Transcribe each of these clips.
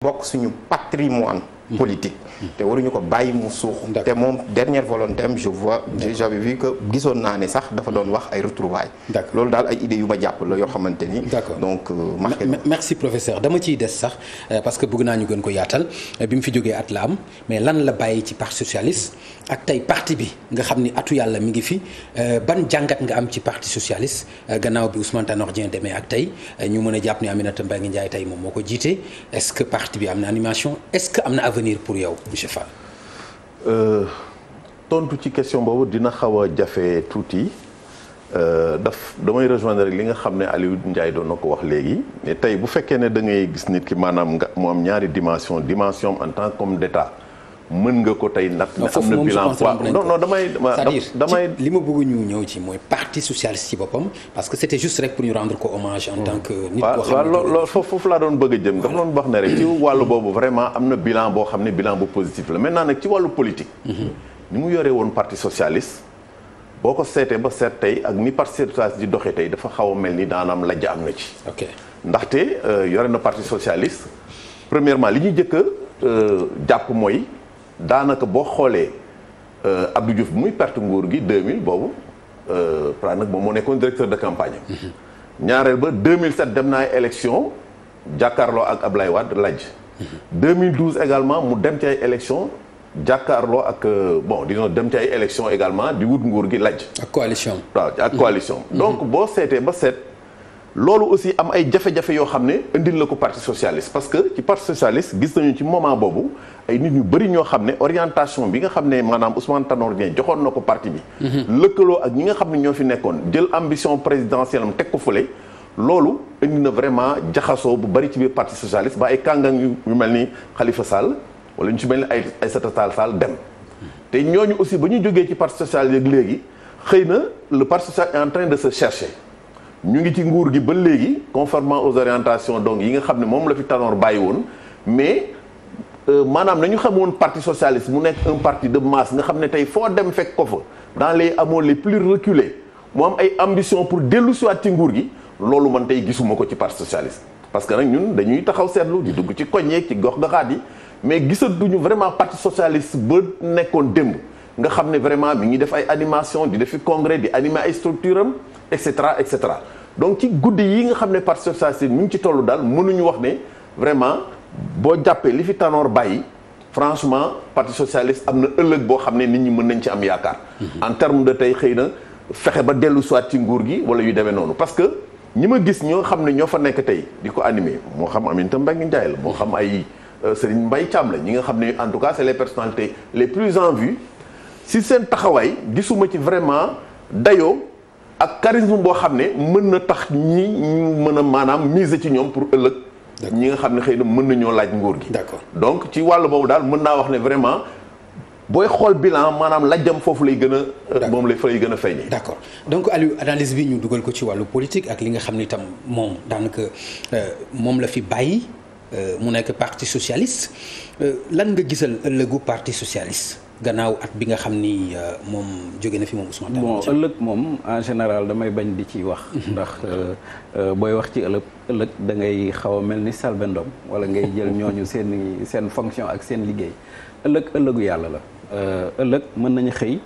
bokk suñu patrimoine politique te waruñu ko bàyyi mu suux te moom dernière volonté am j'avais vu que gisoon naa ne sax dafa doon wax ay retrouvailles loolu daal ay idées yu ma jàpp la yoo xamante ni donc merci professeur dama ciy des sax parce que bëgg naa ñu gën ko yaatal bi mu fi jógee at la am mais lan la bàyyi ci parti socialiste ak tey parti bi nga xam ni atu yàlla mi ngi fi ban jàngat nga am ci parti socialiste gannaaw bi Ousmane Tanor Dieng demee ak tey ñu mën a jàpp ni Aminata Mbengue Ndiaye tey moom moo ko jiite est-ce que parti bi am na animation est-ce que am na avenir pour yow monsieur Fall. tontu ci question boobu dina xaw a jafe tuuti damay rejoindre li nga xam ne Aliou Ndiaye doon na ko wax léegi ne tey bu fekkee ne da ngay gis nit ki maanaam nga mu am ñaari dimension en tant qu'homme d'État mën nga ko tey ndax ne am na bilan non damay li ma bëgg ñu ñëw ci mooy parti socialiste ci boppam parce que c'était juste rek pour ñu rendre ko hommage en tant que nit koo xam ne loolu foofu laa doon bëgg a jëm dafa doon wax ne rek ci wàllu boobu vraiment am na bilan boo xam ne bilan bu positif la maintenant nag ci wàllu politique ni mu yoree woon parti socialiste boo ko seetee ba seet tey ak ni parti socialiste di doxee tey dafa xaw a mel ni daanaam lajja am na ci ndaxte yore na parti socialiste premièrement li ñuy jëkk a jàpp mooy daanaka boo xoolee Abdou Diouf muy perte nguur gi 2000 boobu pra nag moom moo nekkoon directeur de campagne ñaareel ba 2007 dem na ay élection jàkkaarloo ak Ablaye Wade lajj 2012 également mu dem ci ay élection jàkkaarloo ak disons dem ci ay élection également di wut nguur gi lajj ak coalition waaw ak coalition donc boo seetee ba seet loolu aussi am ay jafe-jafe yoo xam ne indil la ko parti socialiste parce que ci parti socialiste gis nañu ci moment boobu ay nit ñu bëri ñoo xam ne orientation bi nga xam ne maanaam Ousmane Tanor Dieng joxoon na ko parti bi lëkkaloo ak ñi nga xam ne ñoo fi nekkoon jël ambition présidentielle am teg ko fële loolu indi na vraiment jaxasoo bu bëri ci biir parti socialiste ba ay kàngang yu mel ni Khalifa Sall wala ñu ci mel ni ay Aïssata Tall Sall dem te ñooñu aussi ba ñu jógee ci parti socialiste yeeg léegi xëy na le parti socialiste est en train de se chercher ñu ngi ci nguur gi ba léegi conformément aux orientations donc yi nga xam ne moom la fi Tanor bàyyi woon mais maanaam nañu xamoon parti socialiste mu nekk un parti de masse nga xam ne tey foo dem fekk ko fa dans les hameaux les plus reculés mu am ay ambition pour dellu siwaat ci nguur gi loolu man tey gisuma ko ci parti socialiste parce que nag ñun dañuy taxaw seetlu di dugg ci koñ yeeg ci gox goxaat yi mais gisatuñu vraiment parti socialiste ba nekkoon démb nga xam ne vraiment mi ngi def ay animation di defi congrès di animer ay structure am et cetera et cetera donc ci guddi yi nga xam ne parti socialiste mi ngi ci tollu daal mënuñu wax ne vraiment boo jàppee li fi Tanor bàyyi franchement parti socialiste am na ëllëg boo xam ne nit ñi mën nañ ci am yaakaar en terme de tey xëy na fexe ba dellu soit ci nguur gi wala yu demee noonu parce que ñi ma gis ñoo xam ne ñoo fa nekk tey di ko animer moo xam Aminata Mbengue Ndiaye la moo xam ay Serigne Mbaye Thiam la ñi nga xam ne en tout cas c'est les personnalités les plus en vue si seen taxawaay gisuma ci vraiment dayoo ak charisme boo xam ne mën na tax ñi mën a maanaam miser ci ñoom pour ëllëg ñi nga xam ne xëy na mën nañoo laaj nguur gi donc ci wàllu boobu daal mën naa wax ne vraiment booy xool bilan maanaam lajjam foofu lay gën a moom lay fa lay gën a feeñee d'accord donc Aliou analyse bi ñu dugal ko ci wàllu politique ak li nga xam ne itam moom daanaka moom la fi bàyyi mu nekk parti socialiste lan nga gisal ëllëgu parti socialiste gannaaw at bi nga xam ni moom jóge na fi moom Ousmane Tanor Dieng. ëllëg moom en général damay bañ di ci wax. ndax booy wax ci ëllëg da ngay xaw a mel ni Selbé Ndom wala ngay jël ñooñu seen fonction ak seen liggéey ëllëgu yàlla la. ëllëg mën nañu xëy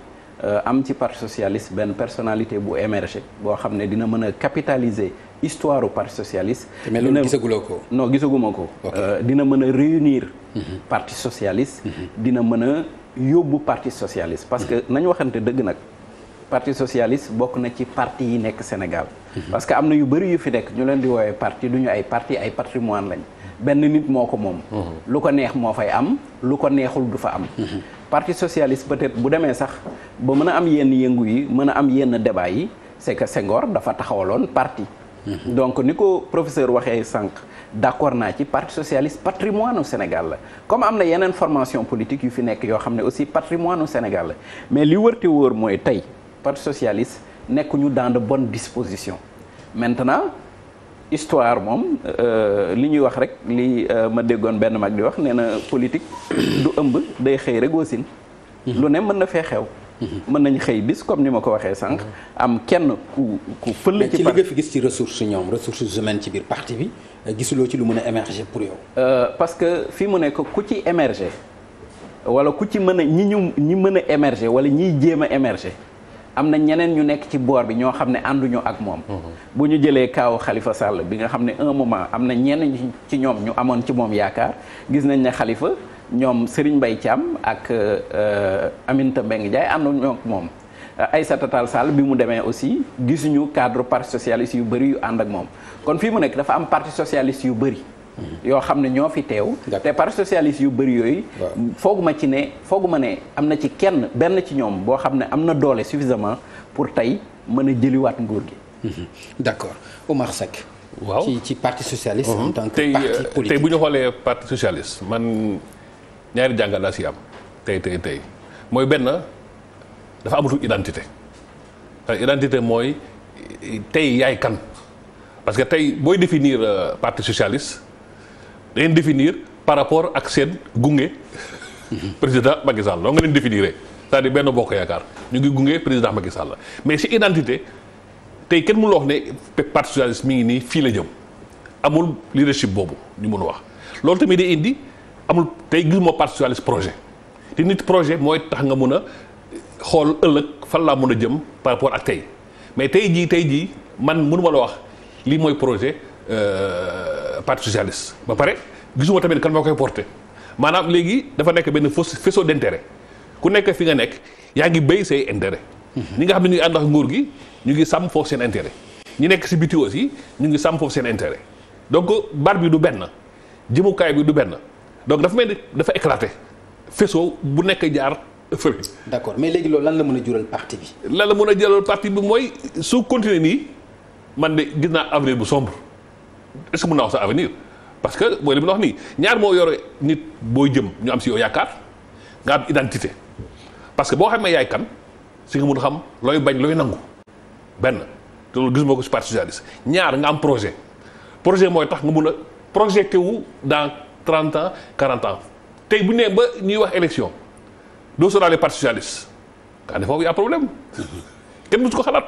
am ci parti socialiste benn personnalité bu émerger boo xam ne dina mën a capitaliser histoire du parti socialiste. mais loolu gisaguloo ko. non gisaguma ko. dina mën a réunir. parti socialiste. dina mën a yóbbu parti socialiste parce que nañu waxante dëgg nag parti socialiste bokk na ci parti yi nekk Sénégal. parce que am na yu bëri yu fi nekk ñu leen di woowee parti du ñu ay parti ay patrimoine lañ. benn nit moo ko moom. lu ko neex moo fay am lu ko neexul du fa am. parti socialiste peut-être bu demee sax ba mën a am yenn yëngu yi mën a am yenn débat yi c'est que Senghor dafa taxawaloon parti. donc ni ko professeur waxee sànq d'accord naa ci parti socialiste patrimoine au Sénégal la comme am na yeneen formation politique yu fi nekk yoo xam ne aussi patrimoine au Sénégal la mais li wërte wóor mooy tey parti socialiste nekkuñu dans de bonnes dispositions maintenant histoire moom li ñuy wax rek li ma déggoon benn mag di wax nee na politique du ëmb day xëy rek wasin lu ne mën na fee xew mën nañ xëy bis comme ni ma ko waxee sànq. am kenn ku fële ci. ci li nga fi gis ci ressources humaines ci biir parti bi gisuloo ci lu mën a émerger pour yow. parce que fi mu nekk ku ci émerger wala ku ci mën a ñi mën a émerger wala ñiy jéem a émerger. am na ñeneen ñu nekk ci boor bi ñoo xam ne ànduñu ak moom. bu ñu jëlee kaaw Khalifa Sall bi nga xam ne un moment am na ñenn ci ñoom ñu amoon ci moom yaakaar gis nañ ne Khalifa ñoom Serigne Mbaye Thiam ak Aminata Mbengue Ndiaye ànduñu ak moom. Aïssata Tall Sall bi mu demee aussi gisuñu cadre parti socialiste yu bëri yu ànd ak moom kon fii mu nekk dafa am parti socialiste yu bëri. yoo xam ne ñoo fi teew. te parti socialiste yu bëri yooyu. fooguma ne am na ci benn ci ñoom boo xam ne am na doole suffisamment pour tey mën a jëliwaat nguur gi. d'accord Omar Seck. waaw ci parti socialiste. en tant que parti politique tey bu ñu xoolee parti socialiste man ñaari jàngat laa si am tey mooy benn dafa amatul identité. identité mooy tey yaay kan parce que tey booy définir parti socialiste. da ngeen définir par rapport ak seen gunge président Macky Sall loo nga leen définir c'est-à-dire benn bokk yaakaar ñu ngi gunge président Macky Sall mais si identité tey kenn mënul wax ne parti socialiste mi ngi nii fii la jëm amul leadership boobu ñu mën a wax loolu tamit day indi amul tey gisuma parti socialiste projet te nit projet mooy tax nga mun a xool ëllëg fan laa mën a jëm par rapport ak tey mais tey jii man mënuma la wax lii mooy projet parti socialiste ba pare gisuma tamit kan moo koy porté maanaam léegi dafa nekk benn faisceau d'intérêt ku nekk fi nga nekk yaa ngi béy say intérêt ñi nga xam ne ñu ngi ànd ak nguur gi ñu ngi sàmm foofu seen intérêt ñi nekk si biti aussi ñu ngi sàmm foofu seen intérêt donc bar bi du benn jëmukaay bi du benn donc dafa mel ni dafa éclaté faisceau bu nekk jaar fële. d'accord mais léegi loolu lan la mën a jural parti bi. lan la mën a jural parti bi mooy su continuer nii man de gis naa avenir bu sombre. est-ce que mën naa wax sa avenir parce que mooy li mu wax nii ñaar moo yore nit booy jëm ñu am si yow yaakaar nga am identité parce que boo xamee yaay kan si nga mun a xam looy bañ looy nangu benn te loolu gisuma ko si parti socialiste ñaar nga am projet mooy tax nga mun a projeté wu dans 30 ans 40 ans tey bu ñu nee ba ñuy wax élection doo sóoraale parti socialiste kaa ne foofu y a problème kenn musu ko xalaat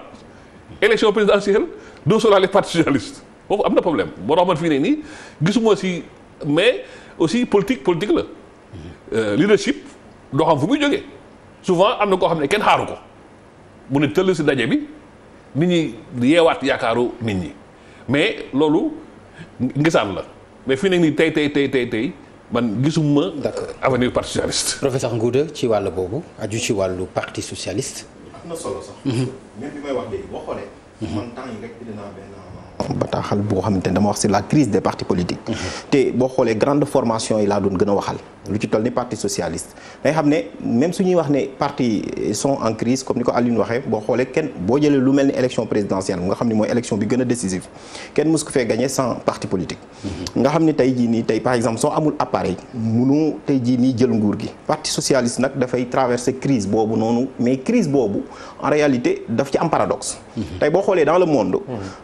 élection présidentielle doo sóoraale parti socialiste foofu am na problème boo tax man fii ne nii gisuma si mais aussi politique la leadership doo xam fu muy jógee souvent am na koo xam ne kenn xaaru ko mu ne tëll si daje bi nit ñi yeewaat yaakaaru nit ñi mais loolu ngisaan la mais fii ne nii tey man gisuma avenir parti socialiste. professeur Ngouda ci wàll boobu aju ci wàllu parti socialiste. am na solo sax. même bi may wax léegi boo xoolee. man temps yi rek dinaa benn bataaxal boo xamante ne dama wax sur la crise des partis politiques. te boo xoolee grande formation yi laa doon gën a waxal. lu ci toll ni parti socialiste day xam ne même su ñuy wax ne partis sont en crise comme ni ko Alioune waxee boo xoolee kenn boo jëlee lu mel ni élection présidentielle nga xam ne mooy élection bi gën a décisive kenn mus ko fee gagné sans parti politique. nga xam ne tey jii nii tey par exemple soo amul appareil munu tey jii nii jël nguur gi parti socialiste nag dafay traverser crise boobu noonu mais crise boobu en réalité daf ci am paradoxe. tey boo xoolee dans le monde.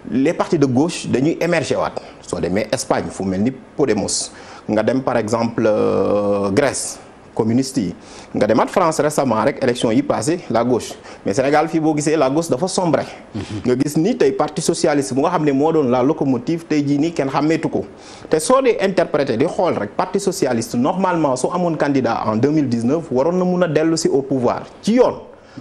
les partis de gauche dañuy émerger waat soo demee Espagne fu mel ni Podemos. nga dem par exemple Grèce communiste yi nga demaat France récemment rek élection yi passé la gauche mais Sénégal fii boo gisee la gauche dafa sombre nga gis ni tey parti socialiste bu nga xam ne moo doon la locomotive tey jii nii kenn xàmmeetu ko te soo dee interprété di xool rek parti socialiste normalement soo amoon candidat en 2019 waroon na mun a dellu si au pouvoir ci yoon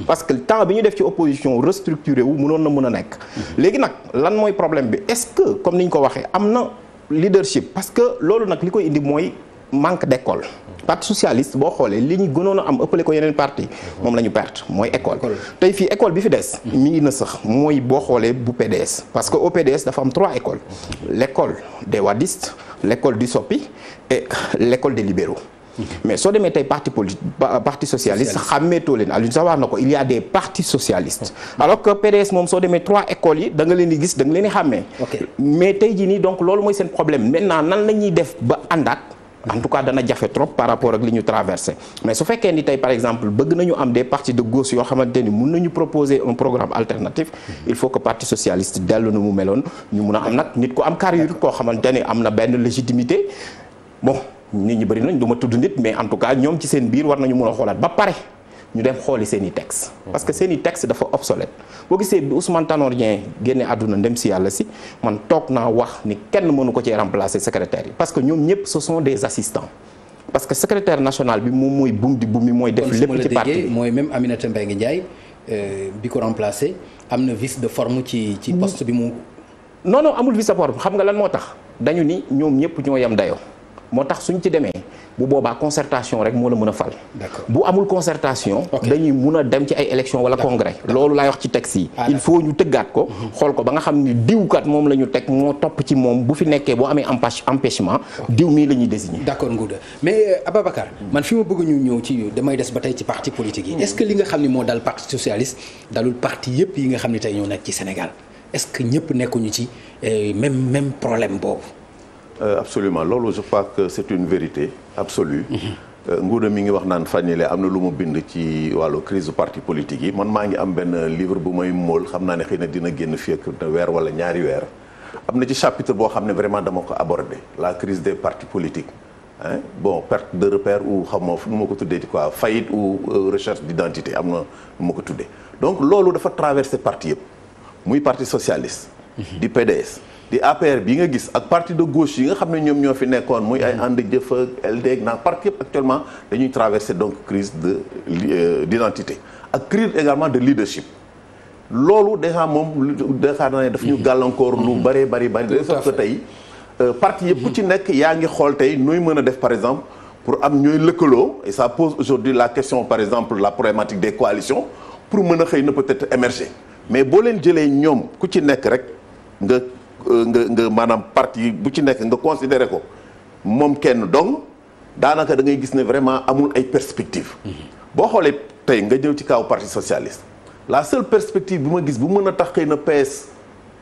parce que temps bi ñu def ci opposition restructuré wu mënoon na mun a nekk léegi nag lan mooy problème bi est-ce que comme ni ñu ko waxee am na leadership parce que loolu nag li koy indi mooy manque d'école parti socialiste boo xoolee li ñu gënoon a am ëppale ko yeneen parti moom la ñu perte mooy école tey fii école bi fi des mi ngi na sax mooy boo xoolee bu PDS parce que au PDS dafa am 3 écoles l'école des wadistes l'école du Sopi et l'école des libéraux mais soo demee tey parti socialiste xàmmeetoo leen Aliou Sow wax na ko il y a des partis socialistes alors que PDS moom soo demee 3 écoles yi da nga leen di gis da nga leen di xàmmee mais tey jii nii donc loolu mooy seen problème maintenant nan la ñuy def ba àndaat en tout cas dana jafe trop par rapport ak li ñu traversé mais su fekkee ni tey par exemple bëgg nañu am des partis de gauche yoo xamante ni mun nañu proposer un programme alternatif il faut que parti socialiste dellu na mu meloon ñu mun a am nag nit ku am carrure koo xamante ni am na benn légitimité bon nit ñi bëri nañ du ma tudd nit mais en tout cas ñoom ci seen biir war nañu mun a xoolaat ba pare ñu dem xooli seen i texte parce que seen i texte dafa obsolète boo gisee bi Ousmane Tanor Dieng génne àdduna ndem si yàlla si man toog naa wax ni kenn mënu ko cee remplacer secrétaire yi parce que ñoom ñëpp ce sont des assistants parce que secrétaire national bi moom mooy bum di bum mi mooy def lépp ci parti bi mooy même Aminata Mbengue Ndiaye bi ko remplacer am na vice de forme ci poste bi mu non amul vice de forme xam nga lan moo tax dañu ni ñoom ñëpp ñoo yem dayoo moo tax suñ ci demee bu boobaa concertation rek moo la mën a fal. bu amul concertation. dañuy mun a dem ci ay élection wala congrès. loolu laay wax ci texte yi. il faut ñu tëggaat ko. xool ko ba nga xam ni diwkat moom la ñu teg moo topp ci moom bu fi nekkee boo amee empêchement. diw mii la ñuy désigner. d'accord Ngouda mais Ababacar. man fi ma bëgg ñu ñëw ci damay des ba tey ci parti politique yi. est-ce que li nga xam ni moo dal parti socialiste dalul parti yëpp yi nga xam ni tey ñoo nekk ci Sénégal est-ce que ñëpp nekkuñu ci même problème boobu. Absolument loolu je crois que c'est une vérité absolue. Ngouda mi ngi wax naan fan yii am na lu mu bind ci wàllu crise parti politique yi man maa ngi am benn livre bu may móol xam naa ne xëy na dina génn fii ak weer wala ñaari weer am na ci chapitre boo xam ne vraiment dama ko aborder la crise des partis politiques bon perte de repère ou xam ma nu ma ko tuddee ci quoi faillite ou recherche d'identité am na nu ma ko tuddee donc loolu dafa traverser parti yëpp muy parti socialiste di PDS di APR bi nga gis ak parti de gauche yi nga xam ne ñoom ñoo fi nekkoon muy ay ànd jëf ak LD naa parti yëpp actuellement dañuy traverser donc crise de d'identité ak crise également de leadership loolu déjà moom déjà na daf ñu gàllankoor lu bari de sorte que tey parti yëpp ku ci nekk yaa ngi xool tey nooy mën a def par exemple pour am ñooy lëkkaloo et ça pose aujourd'hui la question par exemple la problématique des coalitions pour mën a xëy na peut-être émerger mais boo leen jëlee ñoom ku ci nekk rek nga maanaam parti bu ci nekk nga considéré ko moom kenn dong daanaka da ngay gis ne vraiment amul ay perspectives. boo xoolee tey nga ñëw ci kaw parti socialiste la seule perspective bi ma gis bu mën a tax xëy na PS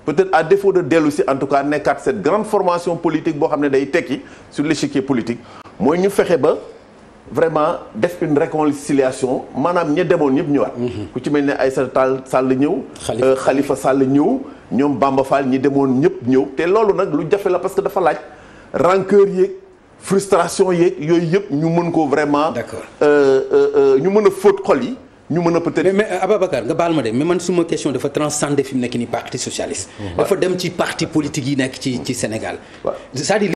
peut-être à défaut de dellu si en tout cas nekkaat cette grande formation politique boo xam ne day tekki sur l'échiquier politique mooy ñu fexe ba vraiment def une réconciliation maanaam ña demoon ñëpp ñëwaat. ku ci mel ne Aïssata Tall Sall ñëw. Khalifa Sall ñëw. ñoom Bamba Fall ñi demoon ñëpp ñëw te loolu nag lu jafe la parce que dafa laaj rancœur yeeg frustration yeeg yooyu yëpp ñu mën ko vraiment. d'accord ñu mën a fóot xol yi ñu mën a peut-être. mais Ababacar nga baal ma de mais man suma question dafa transcender fi mu nekk nii parti socialiste. dafa dem ci parti politique yi nekk ci Sénégal. c'est-à-dire